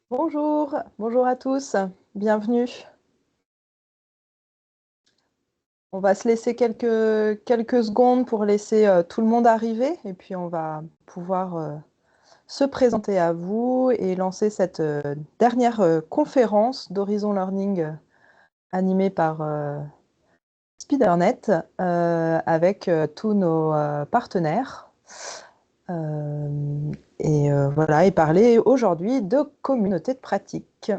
Bonjour, bonjour à tous, bienvenue. On va se laisser quelques secondes pour laisser tout le monde arriver et puis on va pouvoir se présenter à vous et lancer cette dernière conférence d'Horizon Learning animée par SpeederNet avec tous nos partenaires. Voilà, et parler aujourd'hui de communauté de pratique.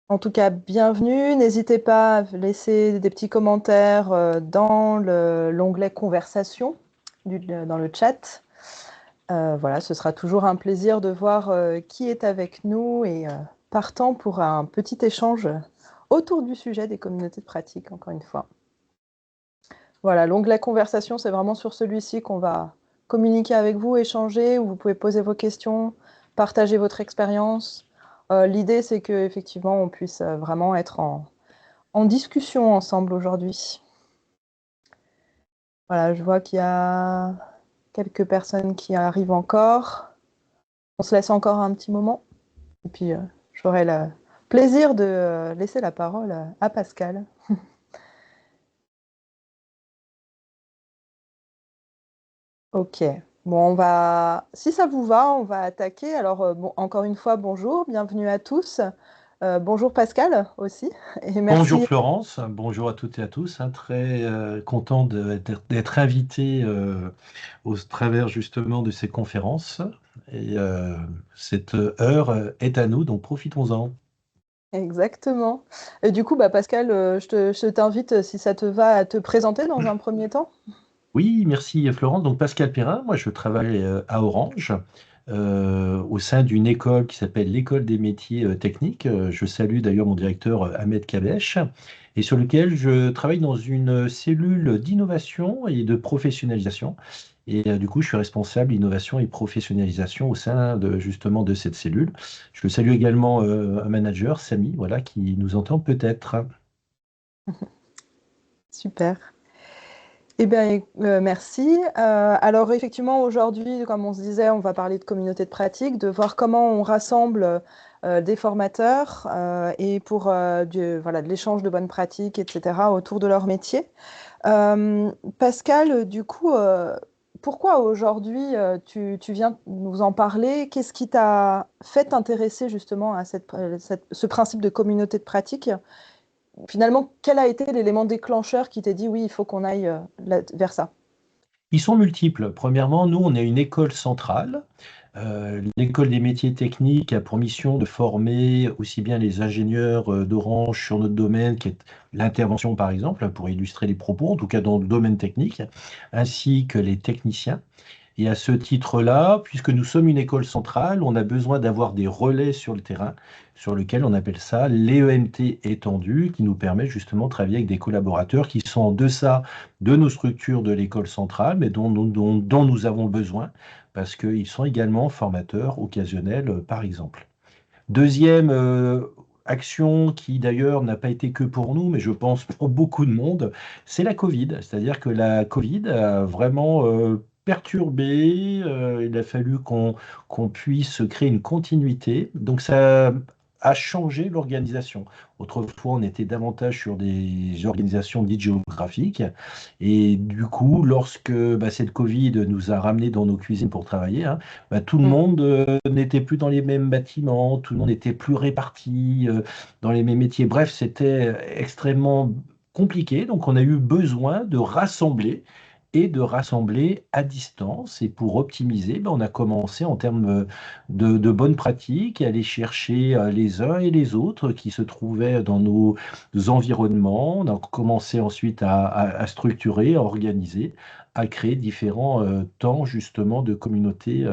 En tout cas, bienvenue. N'hésitez pas à laisser des petits commentaires dans l'onglet conversation dans le chat. Voilà, ce sera toujours un plaisir de voir qui est avec nous et partant pour un petit échange autour du sujet des communautés de pratique, encore une fois. Voilà, l'onglet conversation, c'est vraiment sur celui-ci qu'on va communiquer avec vous, échanger, où vous pouvez poser vos questions, partager votre expérience. L'idée, c'est qu'effectivement, on puisse vraiment être en discussion ensemble aujourd'hui. Voilà, je vois qu'il y a quelques personnes qui arrivent encore. On se laisse encore un petit moment. Et puis, j'aurai le plaisir de laisser la parole à Pascal. Ok. Bon, si ça vous va, on va attaquer. Alors, bon, encore une fois, bonjour, bienvenue à tous. Bonjour Pascal aussi, et Bonjour merci. Florence, bonjour à toutes et à tous. Très content d'être invité au travers justement de ces conférences. Et cette heure est à nous, donc profitons-en. Exactement. Et du coup, Pascal, je t'invite, si ça te va, à te présenter dans un premier temps. Oui, merci Florence. Donc Pascal Perrin, moi je travaille à Orange au sein d'une école qui s'appelle l'École des métiers techniques. Je salue d'ailleurs mon directeur Ahmed Kabesh et sur lequel je travaille dans une cellule d'innovation et de professionnalisation. Et du coup, je suis responsable innovation et professionnalisation au sein de justement de cette cellule. Je salue également un manager, Samy, voilà, qui nous entend peut-être. Super. Eh bien, merci. Alors, effectivement, aujourd'hui, comme on se disait, on va parler de communauté de pratique, de voir comment on rassemble des formateurs et pour voilà, de l'échange de bonnes pratiques, etc., autour de leur métier. Pascal, du coup, pourquoi aujourd'hui tu viens nous en parler? Qu'est-ce qui t'a fait t'intéresser justement à ce principe de communauté de pratique? Finalement, quel a été l'élément déclencheur qui t'a dit oui, il faut qu'on aille vers ça? Ils sont multiples. Premièrement, nous, on est une école centrale. L'école des métiers techniques a pour mission de former aussi bien les ingénieurs d'Orange sur notre domaine, qui est l'intervention par exemple, pour illustrer les propos, en tout cas dans le domaine technique, ainsi que les techniciens. Et à ce titre-là, puisque nous sommes une école centrale, on a besoin d'avoir des relais sur le terrain, sur lequel on appelle ça l'EEMT étendu, qui nous permet justement de travailler avec des collaborateurs qui sont en deçà de nos structures de l'école centrale, mais dont nous avons besoin, parce qu'ils sont également formateurs occasionnels, par exemple. Deuxième action qui d'ailleurs n'a pas été que pour nous, mais je pense pour beaucoup de monde, c'est la Covid. C'est-à-dire que la Covid a vraiment perturbé, il a fallu qu'on puisse créer une continuité. Donc ça a changé l'organisation. Autrefois, on était davantage sur des organisations dites géographiques. Et du coup, lorsque cette Covid nous a ramenés dans nos cuisines pour travailler, hein, tout le Mm. monde n'était plus dans les mêmes bâtiments, tout le monde n'était plus réparti dans les mêmes métiers. Bref, c'était extrêmement compliqué. Donc, on a eu besoin de rassembler et de rassembler à distance. Et pour optimiser, on a commencé en termes de bonnes pratiques, à aller chercher les uns et les autres qui se trouvaient dans nos environnements. On a commencé ensuite à structurer, à organiser, à créer différents temps justement de communautés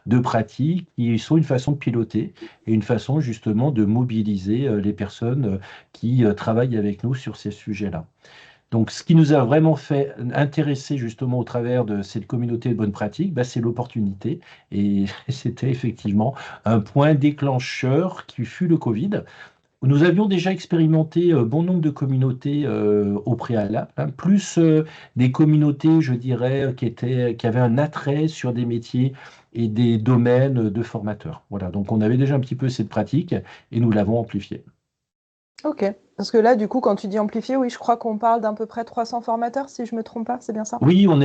de pratiques qui sont une façon de piloter et une façon justement de mobiliser les personnes qui travaillent avec nous sur ces sujets-là. Donc, ce qui nous a vraiment fait intéresser justement au travers de cette communauté de bonnes pratiques, c'est l'opportunité. Et c'était effectivement un point déclencheur qui fut le Covid. Nous avions déjà expérimenté bon nombre de communautés au préalable, hein, plus des communautés, je dirais, qui avaient un attrait sur des métiers et des domaines de formateurs. Voilà, donc on avait déjà un petit peu cette pratique et nous l'avons amplifiée. Ok. Parce que là, du coup, quand tu dis amplifié, oui, je crois qu'on parle d'à peu près 300 formateurs, si je me trompe pas, c'est bien ça? Oui, on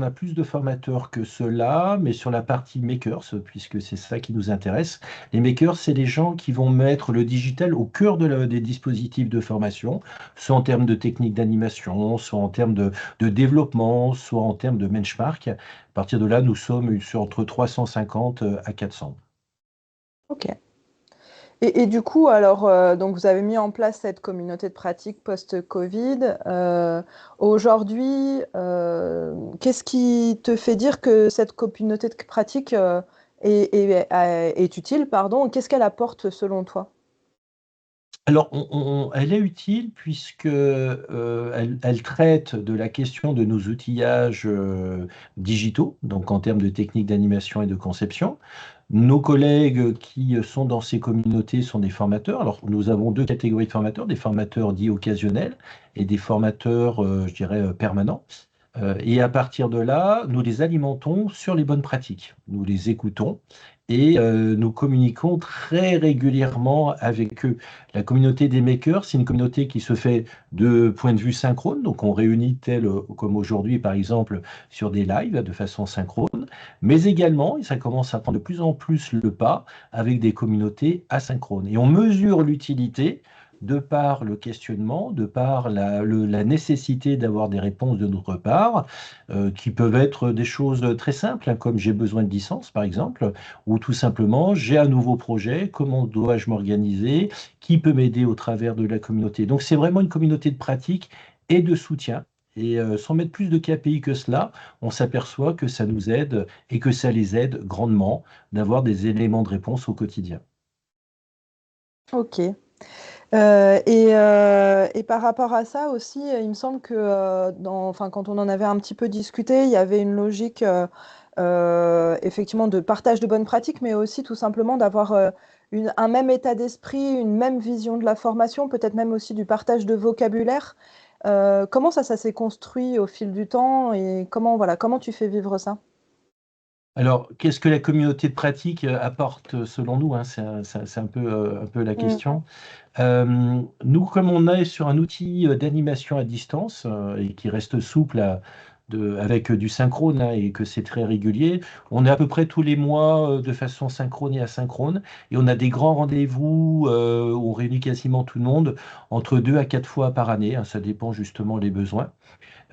a plus de formateurs que cela, mais sur la partie makers, puisque c'est ça qui nous intéresse. Les makers, c'est les gens qui vont mettre le digital au cœur des dispositifs de formation, soit en termes de techniques d'animation, soit en termes de développement, soit en termes de benchmark. À partir de là, nous sommes sur entre 350 à 400. Ok. Et du coup, alors, donc vous avez mis en place cette communauté de pratique post-Covid. Aujourd'hui, qu'est-ce qui te fait dire que cette communauté de pratique est utile, pardon? Qu'est-ce qu'elle apporte selon toi? Alors, elle est utile puisque elle traite de la question de nos outillages digitaux, donc en termes de techniques d'animation et de conception. Nos collègues qui sont dans ces communautés sont des formateurs. Alors, nous avons deux catégories de formateurs, des formateurs dits occasionnels et des formateurs, je dirais, permanents. Et à partir de là, nous les alimentons sur les bonnes pratiques. Nous les écoutons et nous communiquons très régulièrement avec eux. La communauté des makers, c'est une communauté qui se fait de point de vue synchrone. Donc, on réunit tel comme aujourd'hui, par exemple, sur des lives de façon synchrone, mais également, et ça commence à prendre de plus en plus le pas, avec des communautés asynchrones. Et on mesure l'utilité de par le questionnement, de par la nécessité d'avoir des réponses de notre part, qui peuvent être des choses très simples, hein, comme j'ai besoin de licence, par exemple, ou tout simplement, j'ai un nouveau projet, comment dois-je m'organiser, qui peut m'aider au travers de la communauté. Donc c'est vraiment une communauté de pratique et de soutien. Et sans mettre plus de KPI que cela, on s'aperçoit que ça nous aide et que ça les aide grandement d'avoir des éléments de réponse au quotidien. Ok. Et par rapport à ça aussi, il me semble que enfin, quand on en avait un petit peu discuté, il y avait une logique effectivement de partage de bonnes pratiques, mais aussi tout simplement d'avoir un même état d'esprit, une même vision de la formation, peut-être même aussi du partage de vocabulaire. Comment ça s'est construit au fil du temps et voilà, comment tu fais vivre ça? Alors, qu'est-ce que la communauté de pratique apporte selon nous, hein, c'est un peu la Mm. question. Nous, comme on est sur un outil d'animation à distance et qui reste souple avec du synchrone, hein, et que c'est très régulier, on est à peu près tous les mois de façon synchrone et asynchrone. Et on a des grands rendez-vous où on réunit quasiment tout le monde entre 2 à 4 fois par année, hein, ça dépend justement des besoins.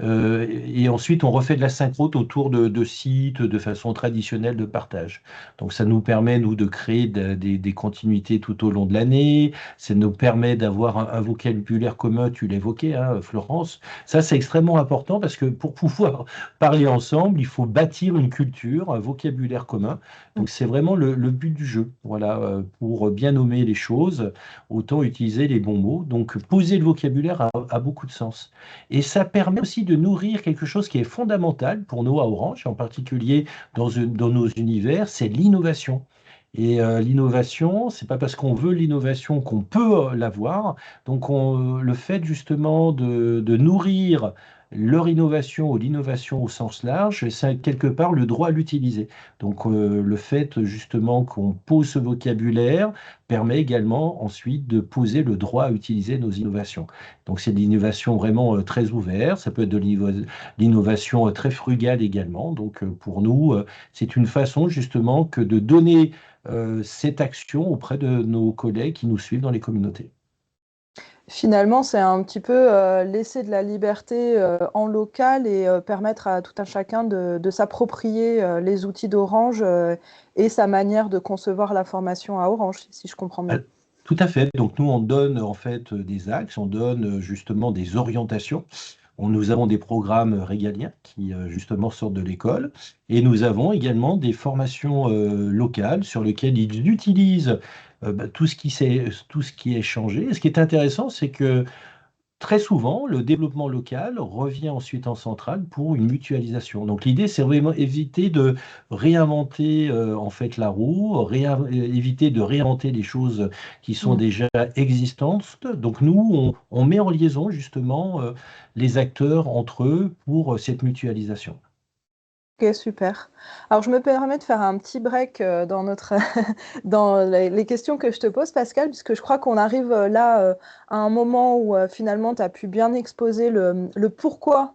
Et ensuite, on refait de la synchrone autour de sites de façon traditionnelle de partage. Donc, ça nous permet, nous, de créer des continuités tout au long de l'année. Ça nous permet d'avoir un vocabulaire commun, tu l'évoquais, hein, Florence. Ça, c'est extrêmement important parce que pour pouvoir parler ensemble, il faut bâtir une culture, un vocabulaire commun. Donc, c'est vraiment le but du jeu. Voilà, pour bien nommer les choses, autant utiliser les bons mots. Donc, poser le vocabulaire a beaucoup de sens. Et ça permet aussi de nourrir quelque chose qui est fondamental pour nous à Orange, en particulier dans nos univers, c'est l'innovation. Et l'innovation, c'est pas parce qu'on veut l'innovation qu'on peut l'avoir. Donc le fait justement de nourrir leur innovation ou l'innovation au sens large, c'est quelque part le droit à l'utiliser. Donc le fait justement qu'on pose ce vocabulaire permet également ensuite de poser le droit à utiliser nos innovations. Donc c'est de l'innovation vraiment très ouverte, ça peut être de l'innovation très frugale également. Donc pour nous, c'est une façon justement que de donner cette action auprès de nos collègues qui nous suivent dans les communautés. Finalement, c'est un petit peu laisser de la liberté en local et permettre à tout un chacun de s'approprier les outils d'Orange et sa manière de concevoir la formation à Orange, si je comprends bien. Ah, tout à fait. Donc nous, on donne en fait des axes, on donne justement des orientations. Nous avons des programmes régaliens qui justement sortent de l'école et nous avons également des formations locales sur lesquelles ils utilisent tout ce qui est changé. Et ce qui est intéressant, c'est que très souvent, le développement local revient ensuite en centrale pour une mutualisation. Donc l'idée, c'est vraiment éviter de réinventer en fait la roue, éviter de réinventer les choses qui sont Mm. déjà existantes. Donc nous, on met en liaison justement les acteurs entre eux pour cette mutualisation. Ok, super. Alors, je me permets de faire un petit break dans dans les questions que je te pose, Pascal, puisque je crois qu'on arrive là à un moment où finalement tu as pu bien exposer le pourquoi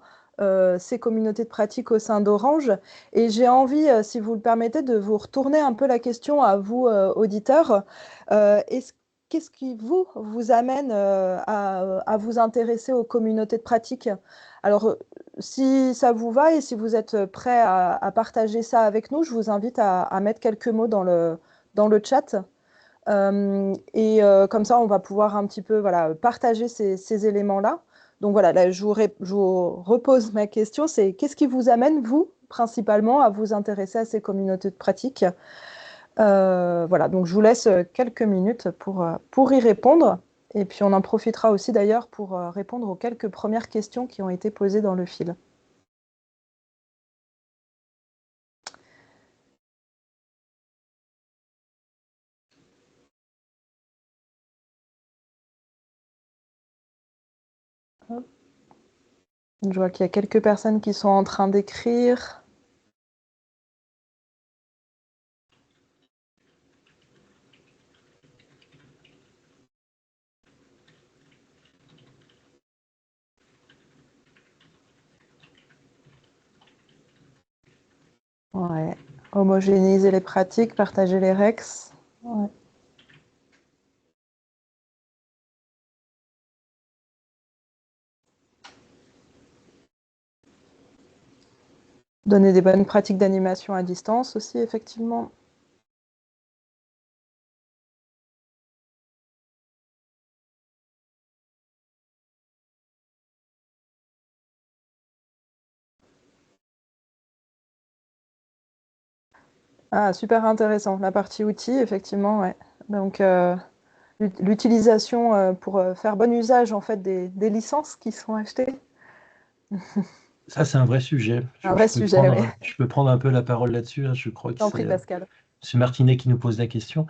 ces communautés de pratique au sein d'Orange. Et j'ai envie, si vous le permettez, de vous retourner un peu la question à vous, auditeurs. Qu'est-ce qui vous amène à vous intéresser aux communautés de pratique? Alors, si ça vous va et si vous êtes prêt à partager ça avec nous, je vous invite à mettre quelques mots dans le chat. Comme ça, on va pouvoir un petit peu voilà, partager ces éléments-là. Donc voilà, là, je vous repose ma question, c'est qu'est-ce qui vous amène, vous, principalement, à vous intéresser à ces communautés de pratique? Voilà, donc je vous laisse quelques minutes pour y répondre. Et puis on en profitera aussi d'ailleurs pour répondre aux quelques premières questions qui ont été posées dans le fil. Je vois qu'il y a quelques personnes qui sont en train d'écrire. Ouais. Homogénéiser les pratiques, partager les REX. Ouais. Donner des bonnes pratiques d'animation à distance aussi, effectivement. Ah, super intéressant. La partie outils, effectivement, ouais. Donc, l'utilisation pour faire bon usage en fait des licences qui sont achetées. Ça, c'est un vrai sujet. Un vrai sujet, oui. Je peux prendre un peu la parole là-dessus, hein. Je crois que T'en prie, c'est Pascal. c'est Martinet qui nous pose la question.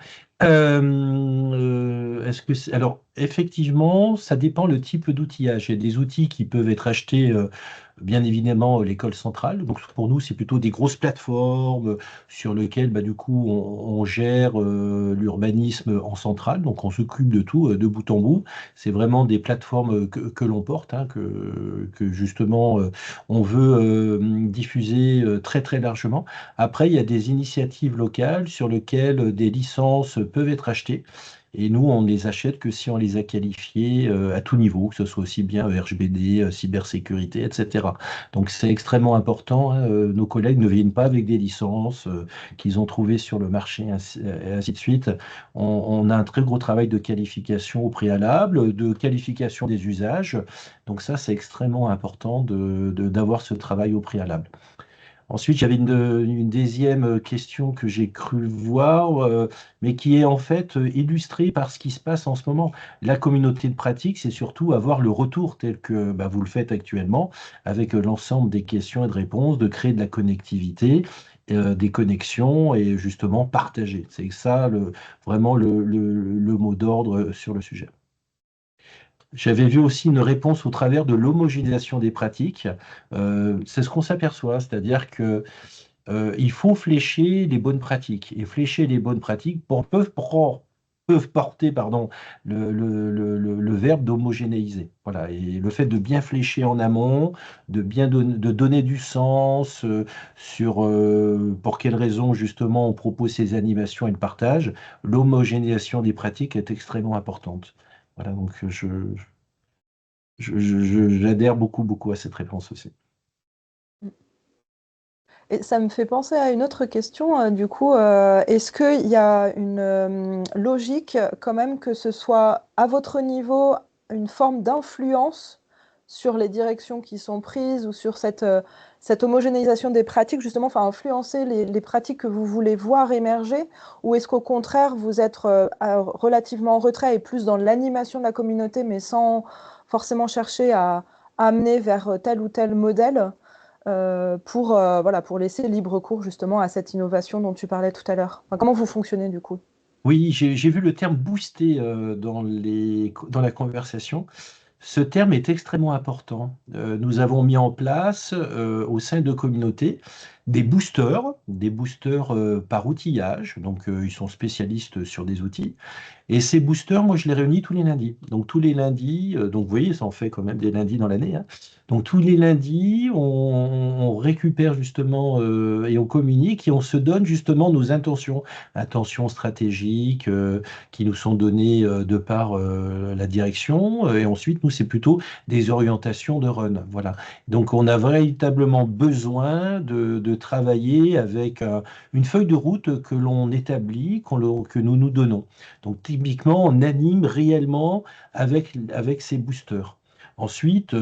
Alors, effectivement, ça dépend le type d'outillage. Il y a des outils qui peuvent être achetés, bien évidemment, l'école centrale. Donc, pour nous, c'est plutôt des grosses plateformes sur lesquelles, bah, du coup, on gère l'urbanisme en centrale. Donc, on s'occupe de tout, de bout en bout. C'est vraiment des plateformes que l'on porte, hein, que justement, on veut diffuser très, très largement. Après, il y a des initiatives locales sur lesquelles des licences peuvent être achetées. Et nous, on ne les achète que si on les a qualifiées à tout niveau, que ce soit aussi bien RGPD, cybersécurité, etc. Donc c'est extrêmement important, hein. Nos collègues ne viennent pas avec des licences qu'ils ont trouvées sur le marché, et ainsi de suite. On a un très gros travail de qualification au préalable, de qualification des usages. Donc ça, c'est extrêmement important d'avoir ce travail au préalable. Ensuite, j'avais une deuxième question que j'ai cru voir, mais qui est en fait illustrée par ce qui se passe en ce moment. La communauté de pratique, c'est surtout avoir le retour tel que bah, vous le faites actuellement, avec l'ensemble des questions et de réponses, de créer de la connectivité, des connexions et justement partager. C'est ça vraiment le mot d'ordre sur le sujet. J'avais vu aussi une réponse au travers de l'homogénéisation des pratiques. C'est ce qu'on s'aperçoit, c'est-à-dire que il faut flécher les bonnes pratiques. Et flécher les bonnes pratiques peuvent porter pardon, le verbe d'homogénéiser. Voilà. Et le fait de bien flécher en amont, de donner du sens sur pour quelles raisons justement on propose ces animations et le partage, l'homogénéisation des pratiques est extrêmement importante. Voilà, donc j'adhère beaucoup, beaucoup à cette réponse aussi. Et ça me fait penser à une autre question, du coup, est-ce qu'il y a une logique quand même que ce soit à votre niveau une forme d'influence sur les directions qui sont prises ou sur cette homogénéisation des pratiques, justement, enfin influencer les pratiques que vous voulez voir émerger, ou est-ce qu'au contraire vous êtes relativement en retrait et plus dans l'animation de la communauté, mais forcément chercher à amener vers tel ou tel modèle voilà, pour laisser libre cours justement à cette innovation dont tu parlais tout à l'heure. Enfin, comment vous fonctionnez du coup? Oui, j'ai vu le terme booster dans la conversation. Ce terme est extrêmement important. Nous avons mis en place au sein de communautés des boosters par outillage. Donc, ils sont spécialistes sur des outils. Et ces boosters, moi, je les réunis tous les lundis. Donc, tous les lundis, donc vous voyez, ça en fait quand même des lundis dans l'année, hein. Donc, tous les lundis, on récupère justement et on communique et on se donne justement nos intentions stratégiques qui nous sont données de par la direction. Et ensuite, nous, c'est plutôt des orientations de run. Voilà. Donc, on a véritablement besoin de travailler avec une feuille de route que l'on établit, que nous nous donnons. Donc, typiquement, on anime réellement avec ces boosters. Ensuite,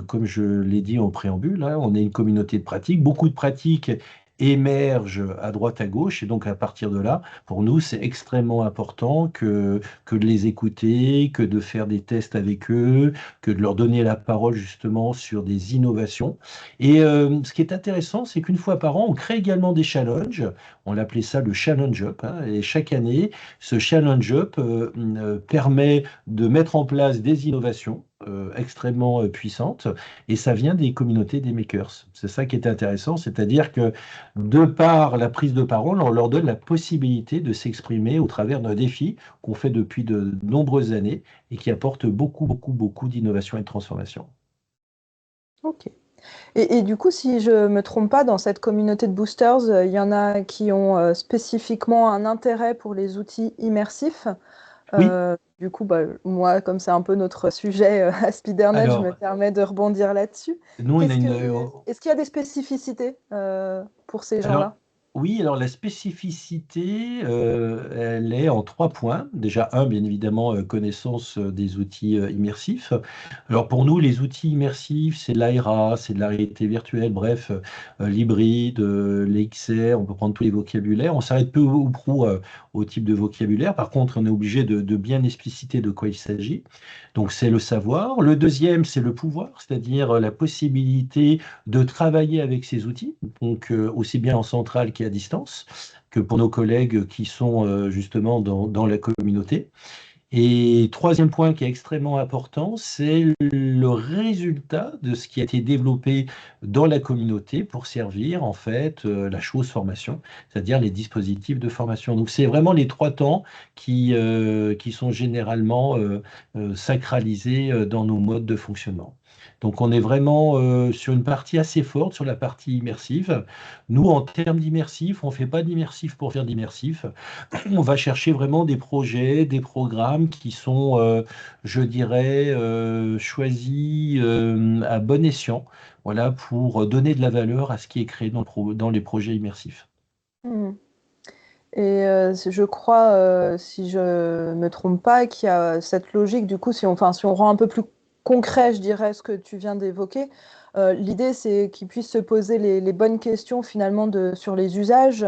comme je l'ai dit en préambule, hein, on est une communauté de pratiques. Beaucoup de pratiques émergent à droite, à gauche. Et donc, à partir de là, pour nous, c'est extrêmement important que de les écouter, que de faire des tests avec eux, que de leur donner la parole justement sur des innovations. Et ce qui est intéressant, c'est qu'une fois par an, on crée également des challenges. On l'appelait ça le Challenge Up, hein. Et chaque année, ce Challenge Up permet de mettre en place des innovations extrêmement puissantes et ça vient des communautés des makers. C'est ça qui est intéressant, c'est-à-dire que de par la prise de parole, on leur donne la possibilité de s'exprimer au travers d'un défi qu'on fait depuis de nombreuses années et qui apporte beaucoup, beaucoup, beaucoup d'innovation et de transformation. Ok. Et du coup, si je me trompe pas, dans cette communauté de boosters, il y en a qui ont spécifiquement un intérêt pour les outils immersifs. Oui, Du coup, bah, moi, comme c'est un peu notre sujet à Spidernet, je me alors, permets de rebondir là-dessus. nous, on a Est-ce qu'il y a des spécificités pour ces alors, gens-là? oui, alors la spécificité, elle est en trois points. Déjà, un, bien évidemment, connaissance des outils immersifs. Alors pour nous, les outils immersifs, c'est de l'AIRA, c'est de la réalité virtuelle, bref, l'hybride, les XR, on peut prendre tous les vocabulaires. On s'arrête peu ou prou au type de vocabulaire. Par contre, on est obligé de bien expliciter de quoi il s'agit. Donc c'est le savoir. Le deuxième, c'est le pouvoir, c'est-à-dire la possibilité de travailler avec ces outils, donc aussi bien en centrale qu'à distance, que pour nos collègues qui sont justement dans la communauté. Et troisième point qui est extrêmement important, c'est le résultat de ce qui a été développé dans la communauté pour servir en fait la chose formation, c'est-à-dire les dispositifs de formation. Donc c'est vraiment les trois temps qui sont généralement sacralisés dans nos modes de fonctionnement. Donc on est vraiment sur une partie assez forte, sur la partie immersive. Nous, en termes d'immersif, on ne fait pas d'immersif pour faire d'immersif. On va chercher vraiment des projets, des programmes qui sont, je dirais, choisis à bon escient, voilà, pour donner de la valeur à ce qui est créé dans les projets immersifs. Mhm. Et je crois, si je me trompe pas, qu'il y a cette logique, du coup, si on rend un peu plus concret, je dirais, ce que tu viens d'évoquer, l'idée, c'est qu'ils puissent se poser les bonnes questions finalement sur les usages,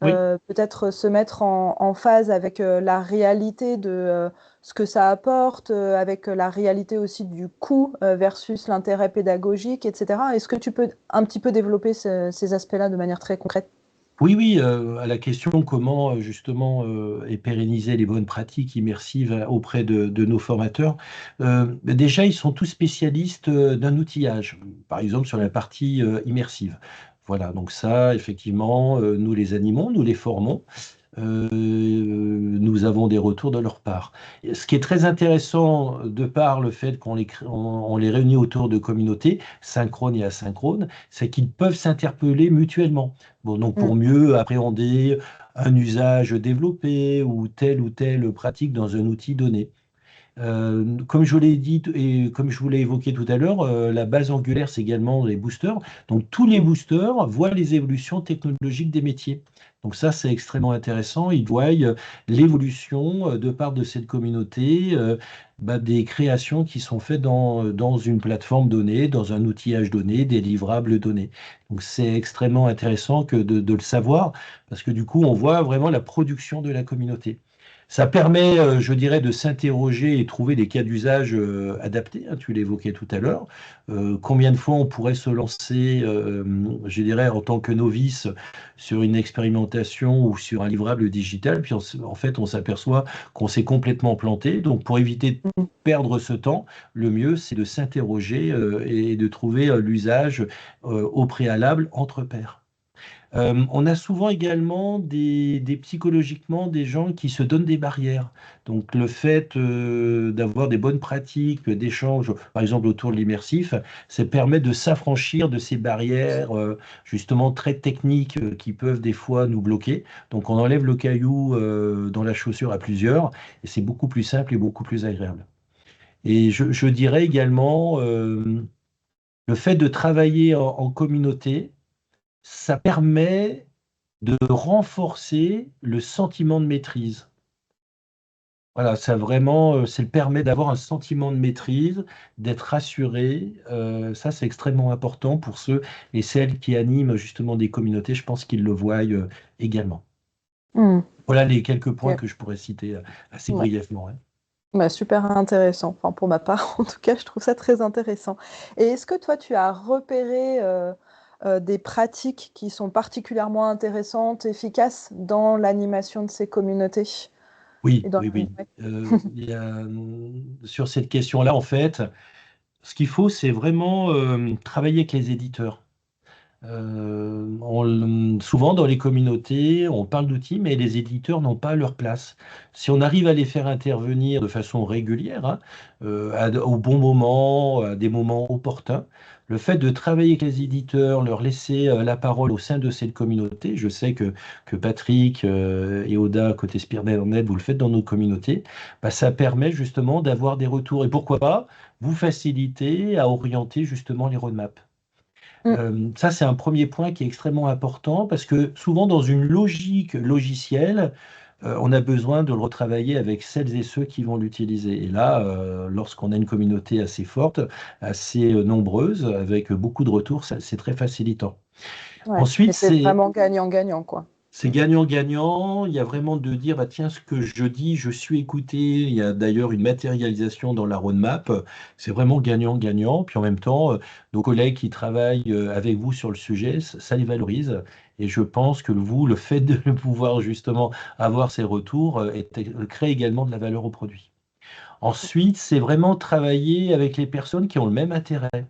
Oui. peut-être se mettre en phase avec la réalité de ce que ça apporte, avec la réalité aussi du coût versus l'intérêt pédagogique, etc. Est-ce que tu peux un petit peu développer ces aspects-là de manière très concrète? Oui, oui, à la question comment justement et pérenniser les bonnes pratiques immersives auprès de nos formateurs, déjà ils sont tous spécialistes d'un outillage, par exemple sur la partie immersive. Voilà, donc ça, effectivement, nous les animons, nous les formons. Nous avons des retours de leur part. Et ce qui est très intéressant, de par le fait on les réunit autour de communautés synchrones et asynchrones, c'est qu'ils peuvent s'interpeller mutuellement. Bon, donc Mm. pour mieux appréhender un usage développé ou telle pratique dans un outil donné. Comme je vous l'ai dit et comme je vous l'ai évoqué tout à l'heure, la base angulaire, c'est également les boosters. Donc, tous les boosters voient les évolutions technologiques des métiers. Donc, ça, c'est extrêmement intéressant. Ils voient l'évolution de part de cette communauté, des créations qui sont faites dans une plateforme donnée, dans un outillage donné, des livrables donnés. Donc, c'est extrêmement intéressant de le savoir parce que du coup, on voit vraiment la production de la communauté. Ça permet, je dirais, de s'interroger et trouver des cas d'usage adaptés, hein, tu l'évoquais tout à l'heure. Combien de fois on pourrait se lancer, je dirais, en tant que novice sur une expérimentation ou sur un livrable digital, puis en fait, on s'aperçoit qu'on s'est complètement planté. Donc, pour éviter de Mm. perdre ce temps, le mieux, c'est de s'interroger et de trouver l'usage au préalable entre pairs. On a souvent également psychologiquement des gens qui se donnent des barrières. Donc le fait d'avoir des bonnes pratiques d'échange, par exemple autour de l'immersif, ça permet de s'affranchir de ces barrières justement très techniques qui peuvent des fois nous bloquer. Donc on enlève le caillou dans la chaussure à plusieurs et c'est beaucoup plus simple et beaucoup plus agréable. Et je dirais également le fait de travailler en communauté, ça permet de renforcer le sentiment de maîtrise. Voilà, ça vraiment, ça le permet d'avoir un sentiment de maîtrise, d'être rassuré. Ça, c'est extrêmement important pour ceux et celles qui animent justement des communautés. Je pense qu'ils le voient également. Mm. Voilà les quelques points Ok. que je pourrais citer assez Ouais. brièvement, hein. Bah, super intéressant. Enfin, pour ma part, en tout cas, je trouve ça très intéressant. Et est-ce que toi, tu as repéré des pratiques qui sont particulièrement intéressantes, efficaces dans l'animation de ces communautés Oui, et dans... oui, oui. Ouais. Sur cette question-là, en fait, ce qu'il faut, c'est vraiment travailler avec les éditeurs. Souvent dans les communautés, on parle d'outils, mais les éditeurs n'ont pas leur place. Si on arrive à les faire intervenir de façon régulière, hein, au bon moment, à des moments opportuns, le fait de travailler avec les éditeurs, leur laisser la parole au sein de cette communauté, je sais que Patrick et Oda, côté Spearnet, vous le faites dans nos communautés, bah, ça permet justement d'avoir des retours et pourquoi pas vous faciliter à orienter justement les roadmaps. Mm. Ça, c'est un premier point qui est extrêmement important parce que souvent dans une logique logicielle, on a besoin de le retravailler avec celles et ceux qui vont l'utiliser. Et là, lorsqu'on a une communauté assez forte, assez nombreuse, avec beaucoup de retours, c'est très facilitant. Ouais. Ensuite, Et c'est vraiment gagnant-gagnant, quoi. c'est gagnant-gagnant. Il y a vraiment de dire, bah, tiens, ce que je dis, je suis écouté. Il y a d'ailleurs une matérialisation dans la roadmap. C'est vraiment gagnant-gagnant. Puis en même temps, nos collègues qui travaillent avec vous sur le sujet, ça les valorise. Et je pense que vous, le fait de pouvoir justement avoir ces retours, crée également de la valeur au produit. Ensuite, c'est vraiment travailler avec les personnes qui ont le même intérêt.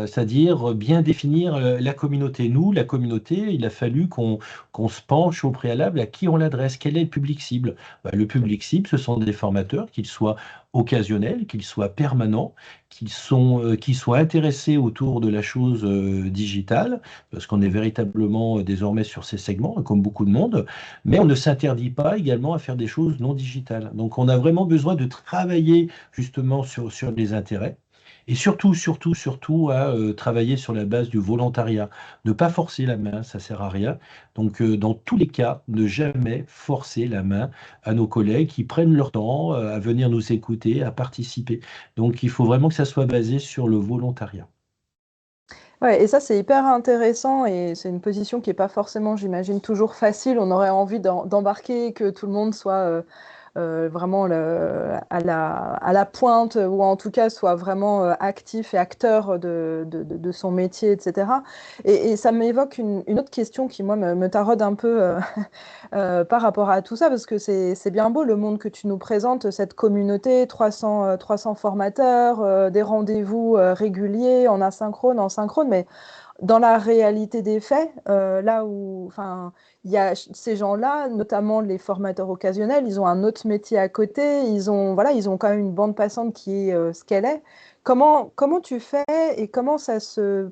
C'est-à-dire bien définir la communauté. Nous, la communauté, il a fallu qu'on se penche au préalable à qui on l'adresse, quel est le public cible. Bah, le public cible, ce sont des formateurs, qu'ils soient occasionnels, qu'ils soient permanents, qu'ils soient intéressés autour de la chose digitale, parce qu'on est véritablement désormais sur ces segments, comme beaucoup de monde, mais on ne s'interdit pas également à faire des choses non digitales. Donc on a vraiment besoin de travailler justement sur les intérêts. Et surtout à travailler sur la base du volontariat. Ne pas forcer la main, ça sert à rien. Donc, dans tous les cas, ne jamais forcer la main à nos collègues qui prennent leur temps à venir nous écouter, à participer. Donc, il faut vraiment que ça soit basé sur le volontariat. Ouais, et ça, c'est hyper intéressant et c'est une position qui est pas forcément, j'imagine, toujours facile. On aurait envie d'embarquer, que tout le monde soit vraiment à la pointe ou en tout cas soit vraiment actif et acteur de son métier, etc. Et ça m'évoque une autre question qui, moi, me taraude un peu par rapport à tout ça, parce que c'est bien beau le monde que tu nous présentes, cette communauté, 300 formateurs, des rendez-vous réguliers en asynchrone, en synchrone, mais dans la réalité des faits, là où, enfin, il y a ces gens-là, notamment les formateurs occasionnels, ils ont un autre métier à côté, voilà, ils ont quand même une bande passante qui est ce qu'elle est. Comment tu fais et comment ça se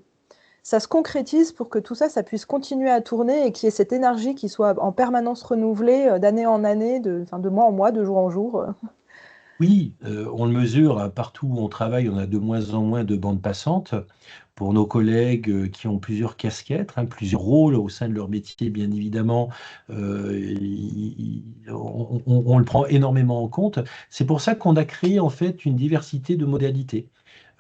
concrétise pour que tout ça, ça puisse continuer à tourner et qu'il y ait cette énergie qui soit en permanence renouvelée d'année en année, enfin, de mois en mois, de jour en jour. Oui, on le mesure, hein, partout où on travaille, on a de moins en moins de bandes passantes. Pour nos collègues qui ont plusieurs casquettes, hein, plusieurs rôles au sein de leur métier, bien évidemment, on le prend énormément en compte. C'est pour ça qu'on a créé en fait une diversité de modalités.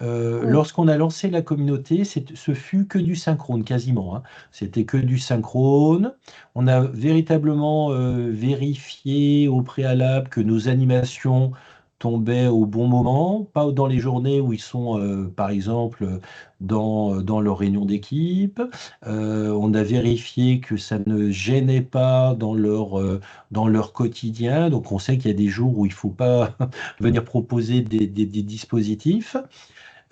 Mm. Lorsqu'on a lancé la communauté, ce fut que du synchrone, quasiment, hein. C'était que du synchrone. On a véritablement vérifié au préalable que nos animations tombaient au bon moment, pas dans les journées où ils sont, par exemple, dans leur réunion d'équipe. On a vérifié que ça ne gênait pas dans leur quotidien. Donc on sait qu'il y a des jours où il ne faut pas venir proposer des dispositifs.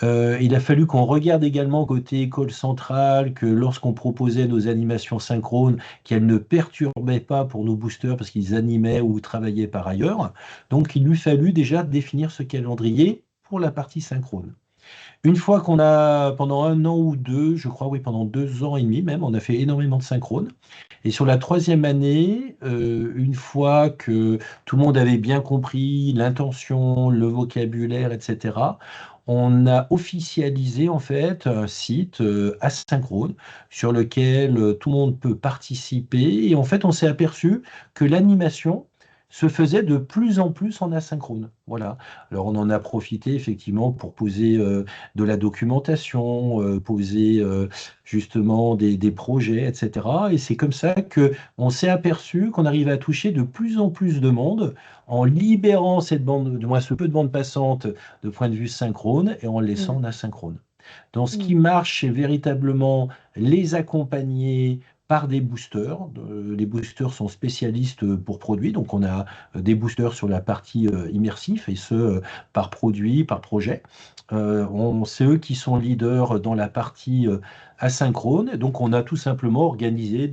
Il a fallu qu'on regarde également côté école centrale que lorsqu'on proposait nos animations synchrones, qu'elles ne perturbaient pas pour nos boosters parce qu'ils animaient ou travaillaient par ailleurs. Donc il lui fallut déjà définir ce calendrier pour la partie synchrone. Une fois qu'on a, pendant un an ou deux, je crois, oui, pendant 2 ans et demi même, on a fait énormément de synchrone. Et sur la troisième année, une fois que tout le monde avait bien compris l'intention, le vocabulaire, etc., on a officialisé en fait un site asynchrone sur lequel tout le monde peut participer. Et en fait, on s'est aperçu que l'animation se faisait de plus en plus en asynchrone. Voilà. Alors, on en a profité effectivement pour poser de la documentation, poser justement des projets, etc. Et c'est comme ça que on s'est aperçu qu'on arrivait à toucher de plus en plus de monde en libérant cette bande, du moins ce peu de bande passante de point de vue synchrone et en le laissant Mm. en asynchrone. Donc, ce qui Mm. marche, c'est véritablement les accompagner par des boosters. Les boosters sont spécialistes pour produits, donc on a des boosters sur la partie immersif et ce, par produit, par projet. C'est eux qui sont leaders dans la partie asynchrone. Donc, on a tout simplement organisé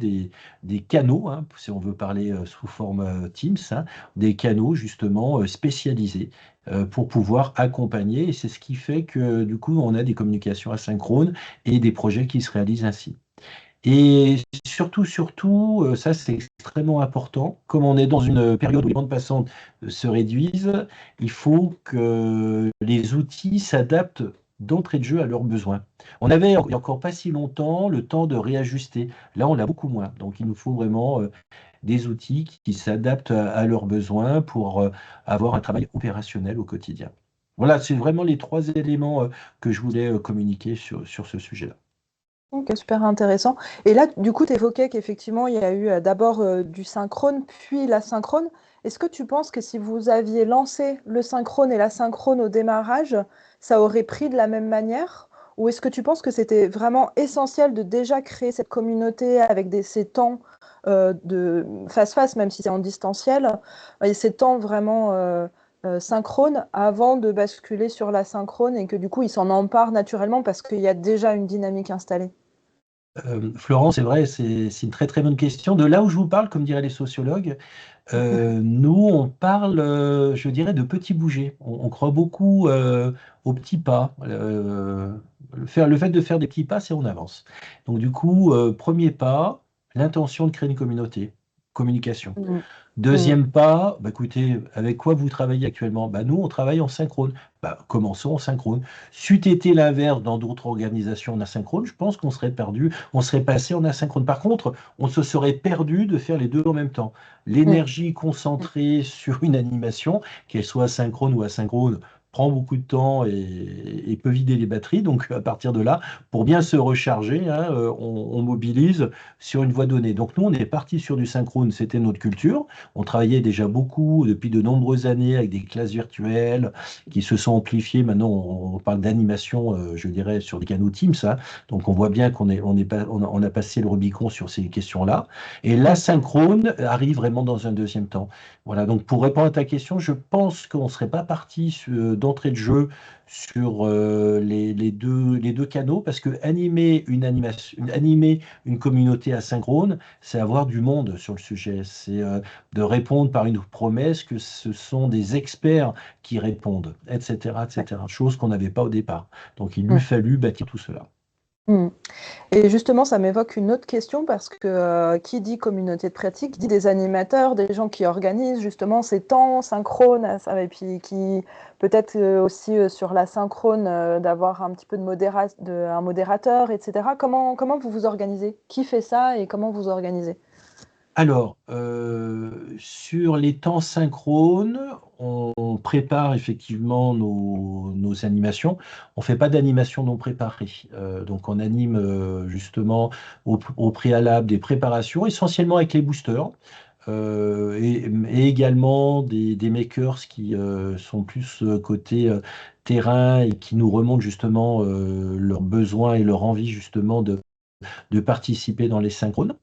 des canaux, hein, si on veut parler sous forme Teams, hein, des canaux justement spécialisés pour pouvoir accompagner. Et c'est ce qui fait que du coup, on a des communications asynchrones et des projets qui se réalisent ainsi. Et surtout, ça c'est extrêmement important, comme on est dans une période où les bandes passantes se réduisent, il faut que les outils s'adaptent d'entrée de jeu à leurs besoins. On avait il n'y a encore pas si longtemps le temps de réajuster. Là, on l'a beaucoup moins. Donc, il nous faut vraiment des outils qui s'adaptent à leurs besoins pour avoir un travail opérationnel au quotidien. Voilà, c'est vraiment les trois éléments que je voulais communiquer sur ce sujet-là. Ok, super intéressant. Et là, du coup, tu évoquais qu'effectivement, il y a eu d'abord du synchrone, puis l'asynchrone. Est-ce que tu penses que si vous aviez lancé le synchrone et l'asynchrone au démarrage, ça aurait pris de la même manière? Ou est-ce que tu penses que c'était vraiment essentiel de déjà créer cette communauté avec ces temps de face-face, même si c'est en distanciel, et ces temps vraiment synchrones avant de basculer sur l'asynchrone et que du coup, ils s'en emparent naturellement parce qu'il y a déjà une dynamique installée? Florent, c'est vrai, c'est une très très bonne question. De là où je vous parle, comme diraient les sociologues, nous on parle, je dirais, de petits bougers. On croit beaucoup aux petits pas. Le fait de faire des petits pas, c'est on avance. Donc du coup, premier pas, l'intention de créer une communauté, communication. Mm. Mm. Deuxième pas, bah, écoutez, avec quoi vous travaillez actuellement? Bah, nous, on travaille en synchrone. Bah, commençons en synchrone. C'eût été l'inverse dans d'autres organisations en asynchrone, je pense qu'on serait perdu, on serait passé en asynchrone. Par contre, on se serait perdu de faire les deux en même temps. Mm. L'énergie concentrée sur une animation, qu'elle soit synchrone ou asynchrone, prend beaucoup de temps et peut vider les batteries. Donc, à partir de là, pour bien se recharger, hein, on mobilise sur une voie donnée. Donc, nous, on est parti sur du synchrone, c'était notre culture. On travaillait déjà beaucoup depuis de nombreuses années avec des classes virtuelles qui se sont amplifiées. Maintenant, on parle d'animation, je dirais, sur des canaux Teams, hein. Donc, on voit bien on a passé le Rubicon sur ces questions-là. Et Mm. l'asynchrone arrive vraiment dans un deuxième temps. Voilà. Donc, pour répondre à ta question, je pense qu'on ne serait pas parti d'entrée de jeu sur les deux canaux parce que animer une communauté asynchrone, c'est avoir du monde sur le sujet. C'est de répondre par une promesse que ce sont des experts qui répondent, etc., Ouais. etc. Chose qu'on n'avait pas au départ. Donc il lui Mm. fallut bâtir tout cela. Mm. Et justement, ça m'évoque une autre question parce que qui dit communauté de pratique dit des animateurs, des gens qui organisent justement ces temps synchrones, et puis qui peut-être aussi sur la synchrone d'avoir un petit peu un modérateur, etc. Comment vous vous organisez? Qui fait ça et comment vous organisez? Alors, sur les temps synchrones, on prépare effectivement nos animations. On ne fait pas d'animation non préparée. Donc on anime justement au préalable des préparations, essentiellement avec les boosters. Et également des makers qui sont plus côté terrain et qui nous remontent justement leurs besoins et leur envie justement de participer dans les synchrones.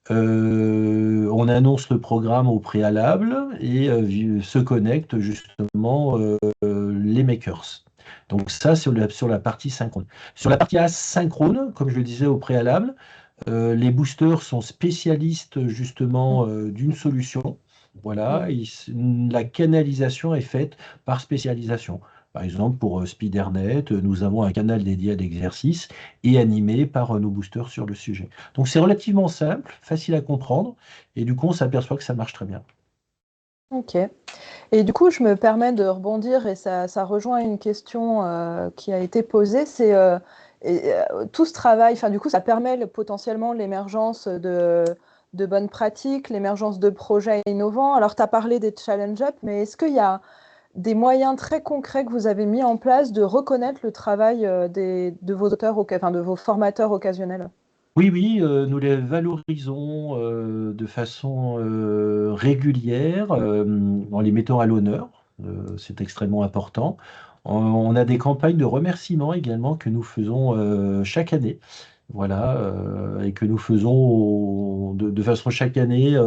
On annonce le programme au préalable et se connectent justement les makers. Donc ça, sur la partie synchrone. Sur la partie asynchrone, comme je le disais au préalable, les boosters sont spécialistes justement d'une solution. Mm. Voilà, la canalisation est faite par spécialisation. Par exemple, pour SpeederNet, nous avons un canal dédié à l'exercice et animé par nos boosters sur le sujet. Donc c'est relativement simple, facile à comprendre, et du coup on s'aperçoit que ça marche très bien. Ok. Et du coup, je me permets de rebondir et ça rejoint une question qui a été posée. Tout ce travail, enfin, du coup, ça permet potentiellement l'émergence de bonnes pratiques, l'émergence de projets innovants. Alors, tu as parlé des Challenge Up, mais est-ce qu'il y a des moyens très concrets que vous avez mis en place de reconnaître le travail de vos auteurs, enfin, de vos formateurs occasionnels? Oui, oui, nous les valorisons de façon régulière en les mettant à l'honneur. C'est extrêmement important. On a des campagnes de remerciements également que nous faisons chaque année. Voilà, et que nous faisons de façon chaque année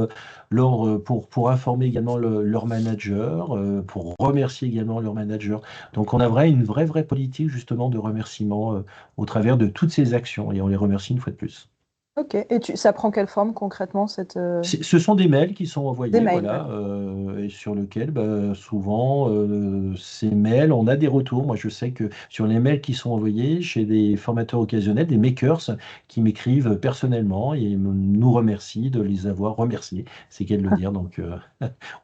pour informer également leur manager, pour remercier également leur manager. Donc on a une vraie politique justement de remerciement au travers de toutes ces actions et on les remercie une fois de plus. Ok. Et ça prend quelle forme concrètement, Ce sont des mails qui sont des envoyés, mails, voilà, d'accord. et sur lesquels, bah, souvent, ces mails, on a des retours. Moi, je sais que sur les mails qui sont envoyés chez des formateurs occasionnels, des makers qui m'écrivent personnellement et nous remercient de les avoir remerciés. C'est qu'elle le dire, donc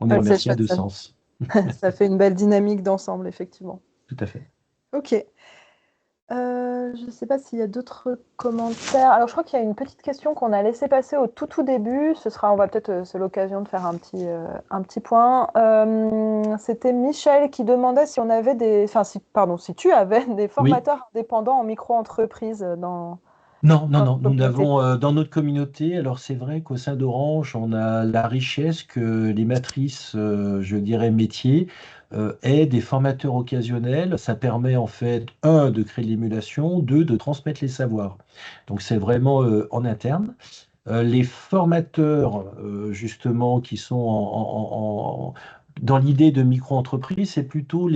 on est Ouais, c'est remercié à chouette, deux ça. sens. Ça fait une belle dynamique d'ensemble, effectivement. Tout à fait. Ok. Je ne sais pas s'il y a d'autres commentaires. Alors, je crois qu'il y a une petite question qu'on a laissé passer au tout début. On va peut-être, c'est l'occasion de faire un petit point. C'était Michel qui demandait si on avait si tu avais des Oui. formateurs indépendants en micro-entreprise Non, non, dans non. la Nous communauté. avons dans notre communauté, alors c'est vrai qu'au sein d'Orange, on a la richesse que les matrices, je dirais, métiers, aient des formateurs occasionnels. Ça permet en fait, un, de créer de l'émulation, deux, de transmettre les savoirs. Donc c'est vraiment en interne. Les formateurs, justement, qui sont dans l'idée de micro-entreprise, c'est plutôt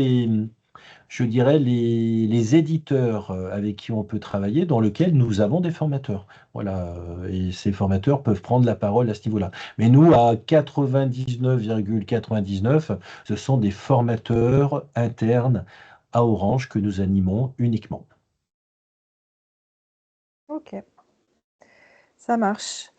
je dirais, les éditeurs avec qui on peut travailler, dans lesquels nous avons des formateurs. Voilà, et ces formateurs peuvent prendre la parole à ce niveau-là. Mais nous, à 99,99, ce sont des formateurs internes à Orange que nous animons uniquement. Ok, ça marche.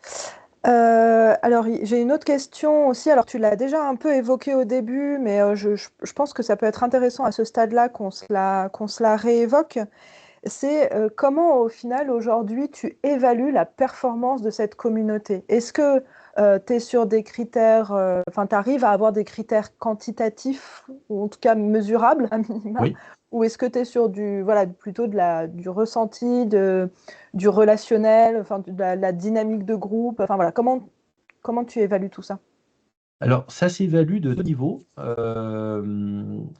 Alors, j'ai une autre question aussi. Alors, tu l'as déjà un peu évoqué au début, mais je pense que ça peut être intéressant à ce stade-là qu'on se la réévoque. C'est comment, au final, aujourd'hui, tu évalues la performance de cette communauté? Est-ce que tu es sur des critères, enfin, tu arrives à avoir des critères quantitatifs, ou en tout cas mesurables, à minima, Oui. ou est-ce que tu es sur voilà, plutôt du ressenti, du relationnel, enfin, la dynamique de groupe? Enfin, voilà, comment tu évalues tout ça? Alors, ça s'évalue de deux niveaux.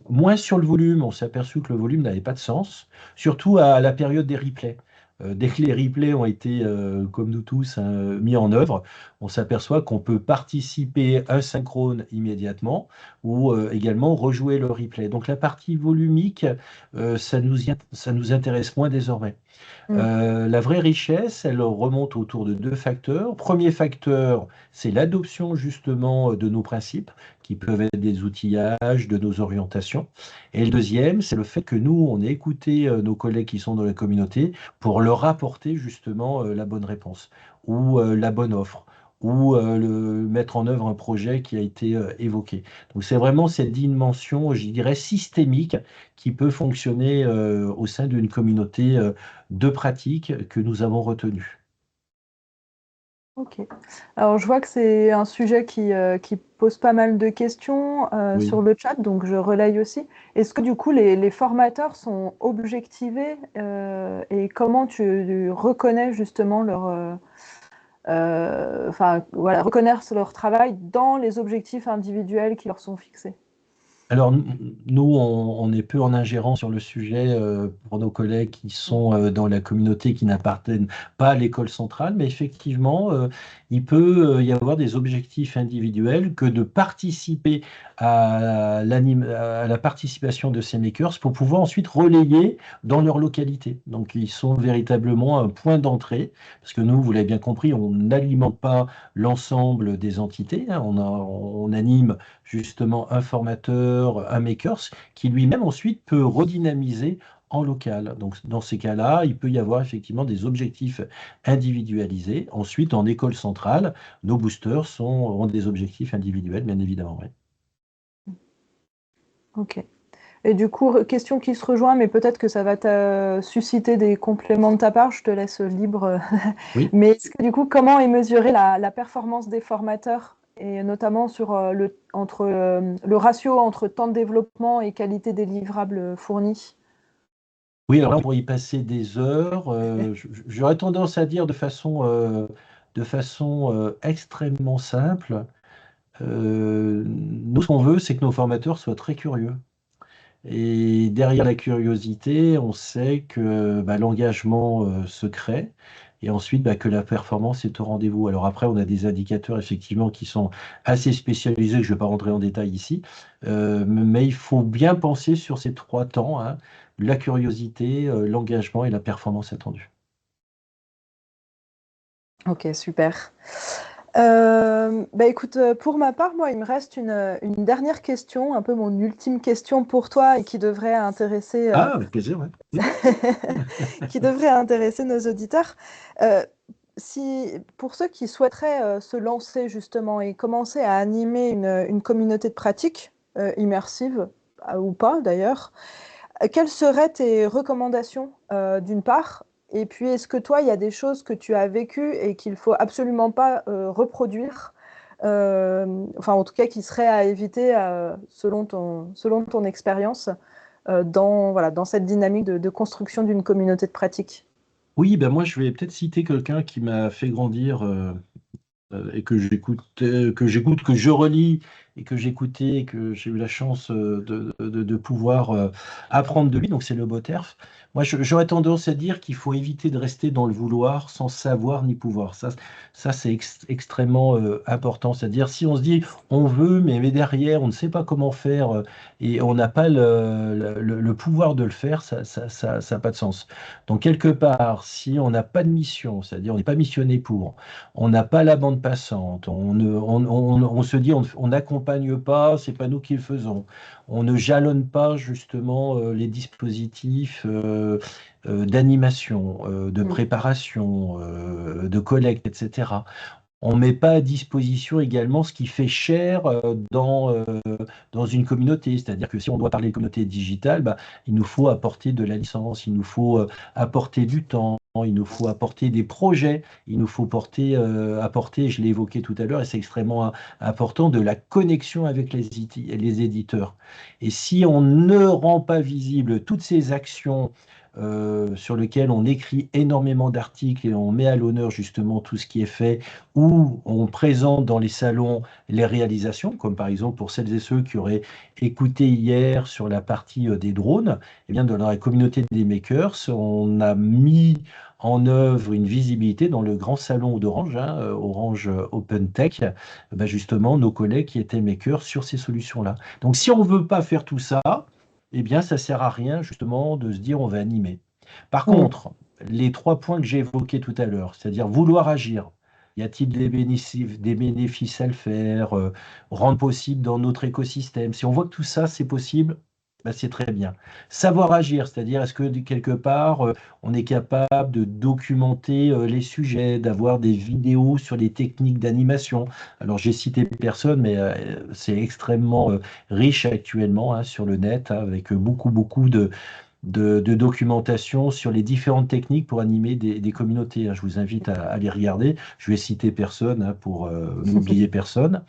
Moins sur le volume, on s'est aperçu que le volume n'avait pas de sens, surtout à la période des replays. Dès que les replays ont été, comme nous tous, hein, mis en œuvre, on s'aperçoit qu'on peut participer asynchrone immédiatement ou également rejouer le replay. Donc la partie volumique, ça nous intéresse moins désormais. Mm. La vraie richesse, elle remonte autour de deux facteurs. Premier facteur, c'est l'adoption justement de nos principes, qui peuvent être des outillages, de nos orientations. Et le deuxième, c'est le fait que nous, on ait écouté nos collègues qui sont dans la communauté pour leur apporter justement la bonne réponse ou la bonne offre ou mettre en œuvre un projet qui a été évoqué. Donc c'est vraiment cette dimension, je dirais, systémique qui peut fonctionner au sein d'une communauté deux pratiques que nous avons retenues. Ok. Alors, je vois que c'est un sujet qui pose pas mal de questions Oui. sur le chat, donc je relaye aussi. Est-ce que du coup, les formateurs sont objectivés et comment tu reconnais justement enfin, voilà, reconnaissent leur travail dans les objectifs individuels qui leur sont fixés? Alors, nous, on est peu en ingérence sur le sujet pour nos collègues qui Mm. sont dans la communauté qui n'appartiennent pas à l'école centrale, mais effectivement, il peut y avoir des objectifs individuels que de participer à la participation de ces makers pour pouvoir ensuite relayer dans leur localité. Donc, ils sont véritablement un point d'entrée, parce que nous, vous l'avez bien compris, on n'alimente pas l'ensemble des entités, hein. On anime justement un formateur, un makers, qui lui-même ensuite peut redynamiser en local. Donc, dans ces cas-là, il peut y avoir effectivement des objectifs individualisés. Ensuite, en école centrale, nos boosters ont des objectifs individuels, bien évidemment. Ouais. Ok. Et du coup, question qui se rejoint, mais peut-être que ça va te susciter des compléments de ta part, je te laisse libre. Oui. Mais est-ce que du coup, comment est mesurée la performance des formateurs, et notamment sur le ratio entre temps de développement et qualité des livrables fournis? Oui, alors là, on pourrait y passer des heures. J'aurais tendance à dire de façon extrêmement simple. Nous, ce qu'on veut, c'est que nos formateurs soient très curieux. Et derrière la curiosité, on sait que bah, l'engagement se crée et ensuite bah, que la performance est au rendez-vous. Alors après, on a des indicateurs effectivement qui sont assez spécialisés, que je ne vais pas rentrer en détail ici, mais il faut bien penser sur ces trois temps, hein, la curiosité, l'engagement et la performance attendue. Ok, super. Bah écoute, pour ma part, moi, il me reste une dernière question, un peu mon ultime question pour toi et qui devrait intéresser, Ah, avec plaisir, ouais. qui devrait intéresser nos auditeurs. Euh, Si, pour ceux qui souhaiteraient se lancer justement et commencer à animer une communauté de pratique immersive, ou pas d'ailleurs, quelles seraient tes recommandations d'une part? Et puis, est-ce que toi, il y a des choses que tu as vécues et qu'il faut absolument pas reproduire, enfin en tout cas qui seraient à éviter selon ton expérience dans, voilà, dans cette dynamique de construction d'une communauté de pratique? Oui, ben moi je vais peut-être citer quelqu'un qui m'a fait grandir et que j'écoute, que je relis et que j'écoutais et que j'ai eu la chance de pouvoir apprendre de lui. Donc c'est le Boterf. Moi, j'aurais tendance à dire qu'il faut éviter de rester dans le vouloir sans savoir ni pouvoir. Ça c'est extrêmement important. C'est-à-dire si on se dit on veut, mais derrière on ne sait pas comment faire et on n'a pas le pouvoir de le faire, ça n'a pas de sens. Donc quelque part, si on n'a pas de mission, c'est-à-dire on n'est pas missionné pour, on n'a pas la bande passante, on se dit on n'accompagne pas, c'est pas nous qui le faisons. On ne jalonne pas justement les dispositifs d'animation, de Mm. préparation, de collecte, etc. On ne met pas à disposition également ce qui fait cher dans une communauté. C'est-à-dire que si on doit parler de communauté digitale, bah, il nous faut apporter de la licence, il nous faut apporter du temps, il nous faut apporter des projets, il nous faut apporter, je l'ai évoqué tout à l'heure, et c'est extrêmement important, de la connexion avec les éditeurs. Et si on ne rend pas visible toutes ces actions sur lesquelles on écrit énormément d'articles et on met à l'honneur justement tout ce qui est fait, où on présente dans les salons les réalisations, comme par exemple pour celles et ceux qui auraient écouté hier sur la partie des drones, eh bien dans la communauté des makers, on a mis en œuvre une visibilité dans le grand salon d'Orange, hein, Orange Open Tech, ben justement nos collègues qui étaient makers sur ces solutions-là. Donc si on ne veut pas faire tout ça, eh bien ça ne sert à rien justement de se dire on va animer. Par Mm. contre, les trois points que j'ai évoqués tout à l'heure, c'est-à-dire vouloir agir, y a-t-il des bénéfices à le faire, rendre possible dans notre écosystème? Si on voit que tout ça, c'est possible, bah, c'est très bien. Savoir agir, c'est-à-dire est-ce que quelque part, on est capable de documenter les sujets, d'avoir des vidéos sur les techniques d'animation. Alors j'ai cité personne, mais c'est extrêmement riche actuellement hein, sur le net, hein, avec beaucoup, beaucoup de documentation sur les différentes techniques pour animer des communautés, hein. Je vous invite à les regarder. Je vais citer personne, hein, pour n'oublier personne.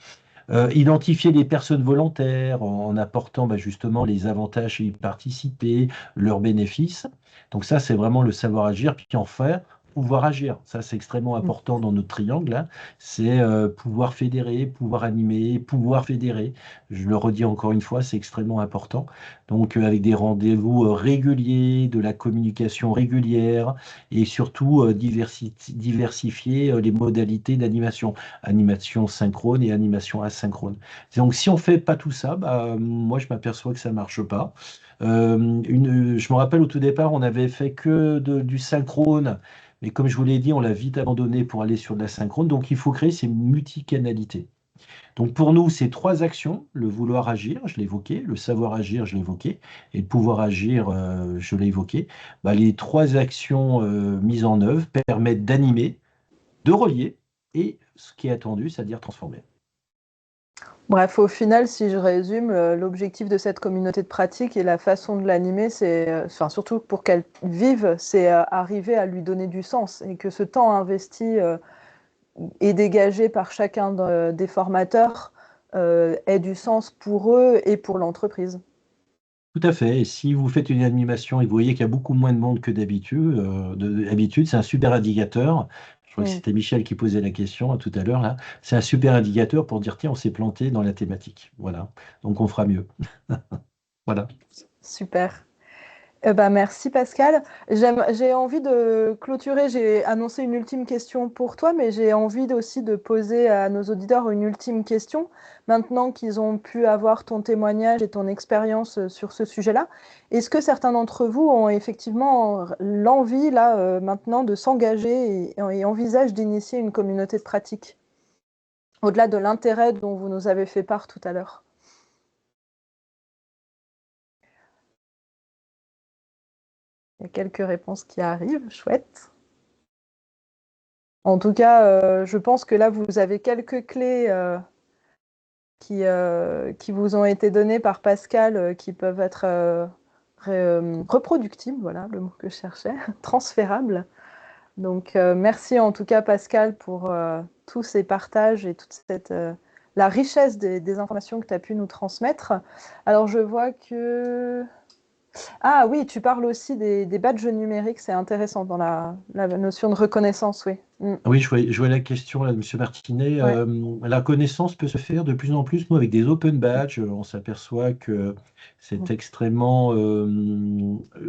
Identifier les personnes volontaires en apportant, bah, justement les avantages à y participer, leurs bénéfices. Donc ça, c'est vraiment le savoir agir. Puis enfin, pouvoir agir. Ça, c'est extrêmement important dans notre triangle, hein. C'est pouvoir fédérer, pouvoir animer, pouvoir fédérer. Je le redis encore une fois, c'est extrêmement important. Donc avec des rendez-vous réguliers, de la communication régulière et surtout diversifier les modalités d'animation, animation synchrone et animation asynchrone. Donc, si on fait pas tout ça, bah, moi, je m'aperçois que ça marche pas. Je me rappelle au tout départ, on avait fait que du synchrone, mais comme je vous l'ai dit, on l'a vite abandonné pour aller sur de la synchrone. Donc, il faut créer ces multicanalités. Donc, pour nous, c'est trois actions: le vouloir agir, je l'ai évoqué; le savoir agir, je l'ai évoqué; et le pouvoir agir, je l'ai évoqué. Bah, les trois actions mises en œuvre permettent d'animer, de relier et ce qui est attendu, c'est-à-dire transformer. Bref, au final, si je résume, l'objectif de cette communauté de pratique et la façon de l'animer, c'est, enfin, surtout pour qu'elle vive, c'est arriver à lui donner du sens et que ce temps investi et dégagé par chacun des formateurs ait du sens pour eux et pour l'entreprise. Tout à fait. Et si vous faites une animation et que vous voyez qu'il y a beaucoup moins de monde que d'habitude, c'est un super indicateur. Je crois que Mm. c'était Michel qui posait la question, tout à l'heure là. C'est un super indicateur pour dire, tiens, on s'est planté dans la thématique. Voilà. Donc on fera mieux. Voilà. Super. Merci Pascal. J'ai envie de clôturer, j'ai annoncé une ultime question pour toi, mais j'ai envie aussi de poser à nos auditeurs une ultime question. Maintenant qu'ils ont pu avoir ton témoignage et ton expérience sur ce sujet-là, est-ce que certains d'entre vous ont effectivement l'envie, là, maintenant, de s'engager et envisagent d'initier une communauté de pratique, au-delà de l'intérêt dont vous nous avez fait part tout à l'heure? Il y a quelques réponses qui arrivent, chouette. En tout cas, je pense que là, vous avez quelques clés qui vous ont été données par Pascal, qui peuvent être reproductibles, voilà le mot que je cherchais, transférables. Donc, merci en tout cas, Pascal, pour tous ces partages et toute la richesse des informations que tu as pu nous transmettre. Alors, je vois que... Ah oui, tu parles aussi des badges numériques, c'est intéressant dans la notion de reconnaissance, oui. Mm. Oui, je vois la question là de M. Martinet. Ouais. La connaissance peut se faire de plus en plus, nous, avec des open badges. On s'aperçoit que c'est extrêmement.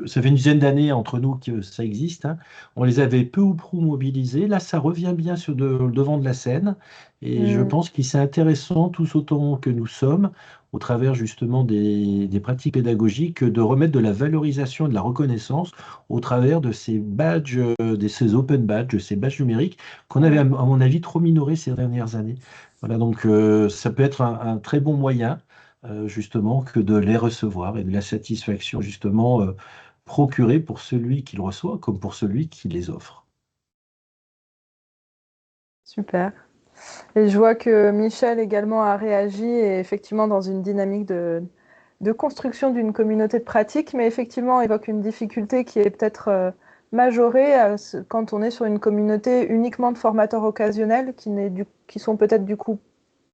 Ça fait une dizaine d'années entre nous que ça existe, hein. On les avait peu ou prou mobilisés. Là, ça revient bien sur le devant de la scène. Et je Mm. pense qu'il c'est intéressant, tous autant que nous sommes, au travers justement des pratiques pédagogiques, de remettre de la valorisation et de la reconnaissance au travers de ces badges, ces open badges, ces badges numériques qu'on avait, à Mm. mon avis, trop minoré ces dernières années. Voilà, donc ça peut être un très bon moyen, justement, que de les recevoir et de la satisfaction, justement, procurée pour celui qui le reçoit comme pour celui qui les offre. Super. Et je vois que Michel également a réagi et effectivement dans une dynamique de construction d'une communauté de pratique, mais effectivement évoque une difficulté qui est peut-être majorée quand on est sur une communauté uniquement de formateurs occasionnels qui sont peut-être du coup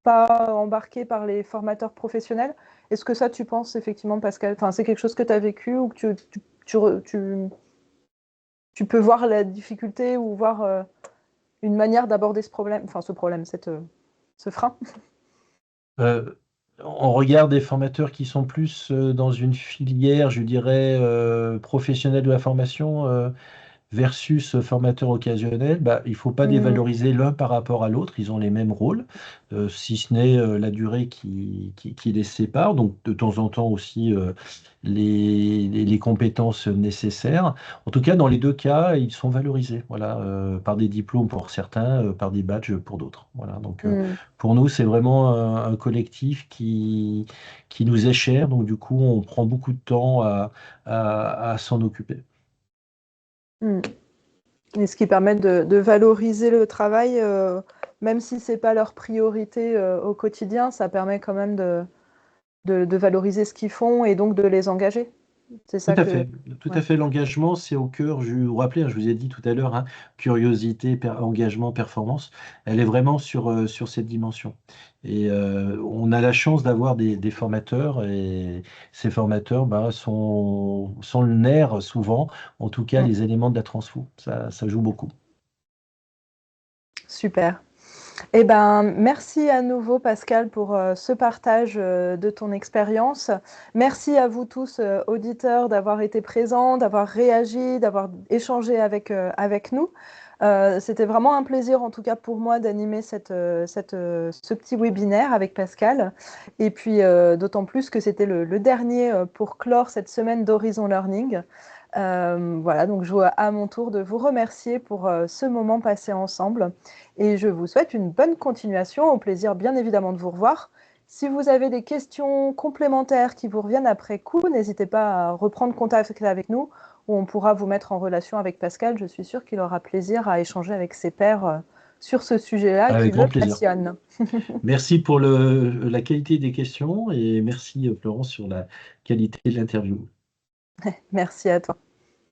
pas embarqués par les formateurs professionnels. Est-ce que ça, tu penses effectivement, Pascal, enfin, c'est quelque chose que tu as vécu ou que tu peux voir la difficulté ou voir une manière d'aborder ce problème, enfin ce problème, ce frein? Euh, on regarde des formateurs qui sont plus dans une filière, je dirais, professionnelle de la formation, versus formateur occasionnel. Bah, il ne faut pas Mm. dévaloriser l'un par rapport à l'autre. Ils ont les mêmes rôles, si ce n'est la durée qui les sépare. Donc, de temps en temps aussi, les compétences nécessaires. En tout cas, dans les deux cas, ils sont valorisés. Voilà, par des diplômes pour certains, par des badges pour d'autres. Voilà, donc, Mm. pour nous, c'est vraiment un collectif qui nous est cher. Donc, du coup, on prend beaucoup de temps à s'en occuper. Mm. Et ce qui permet de valoriser le travail, même si c'est pas leur priorité au quotidien, ça permet quand même de valoriser ce qu'ils font et donc de les engager. C'est Tout ça à que... fait, tout à Ouais. fait. L'engagement, c'est au cœur. Je vous rappelez, hein, je vous ai dit tout à l'heure, hein, curiosité, engagement, performance. Elle est vraiment sur cette dimension. Et on a la chance d'avoir des formateurs et ces formateurs bah, sont le nerf souvent, en tout cas Mm. les éléments de la transfo. Ça joue beaucoup. Super. Eh ben, merci à nouveau Pascal pour ce partage de ton expérience. Merci à vous tous, auditeurs, d'avoir été présents, d'avoir réagi, d'avoir échangé avec nous. C'était vraiment un plaisir, en tout cas pour moi, d'animer ce petit webinaire avec Pascal. Et puis, d'autant plus que c'était le dernier pour clore cette semaine d'Horizon Learning. Voilà, donc je vois à mon tour de vous remercier pour ce moment passé ensemble et je vous souhaite une bonne continuation, au plaisir bien évidemment de vous revoir. Si vous avez des questions complémentaires qui vous reviennent après coup, n'hésitez pas à reprendre contact avec nous ou on pourra vous mettre en relation avec Pascal. Je suis sûre qu'il aura plaisir à échanger avec ses pairs sur ce sujet-là qui Avec le grand plaisir. passionne. Merci pour la qualité des questions et merci Florence sur la qualité de l'interview. Merci à toi.